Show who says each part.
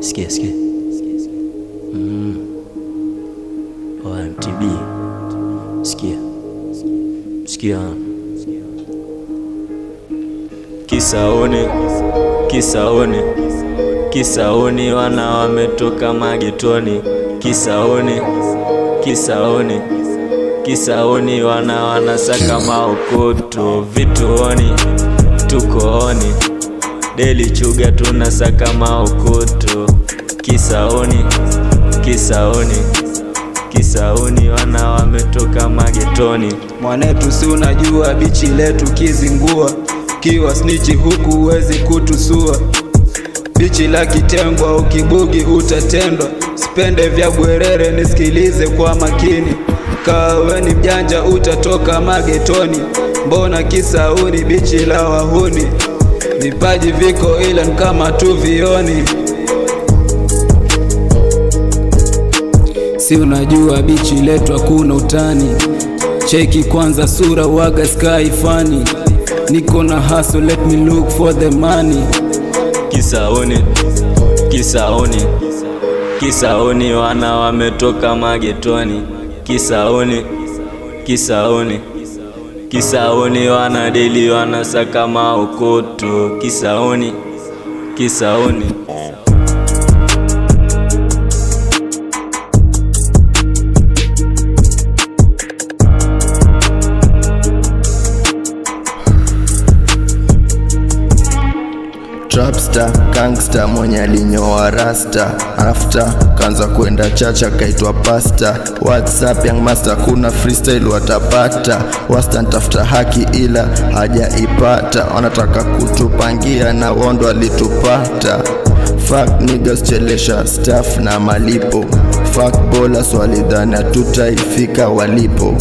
Speaker 1: Sikia. MTB. Sikia. Kisaoni wana wametoka magetoni. Kisaoni wana wanasaka maokoto. Vituoni tukooni, Deli Chuga tunasaka maokoto. Kisaoni wana wametoka magetoni.
Speaker 2: Mwanetu si unajua bichi letu kizingua, kiwa snitchi huku uwezi kutusua. Bichi la kitengwa ukibugi utatendwa, sipende vya bwerere nisikilize kwa makini. Kawe ni mjanja utatoka magetoni, mbona Kisauni bichi la wahuni. Vipaji viko ila kama tu vioni. Si unajua bichi letu hakuna utani, cheki kwanza sura waga sky funny. Niko na hustle, let me look for the money.
Speaker 1: Kisaoni wana wametoka magetoni. Kisaoni wana Deli wanasaka maokoto. Kisaoni.
Speaker 3: Trapstar, gangster mwenye alinyoa rasta, after kanza kwenda chacha kaitwa pasta. WhatsApp young master kuna freestyle watapata, wasta ntafuta haki ila hajaipata. Wanataka kutupangia na wondo alitupata. Fuck niggas chelesha staff na malipo, fuck ballers walidhani hatutaifika walipo.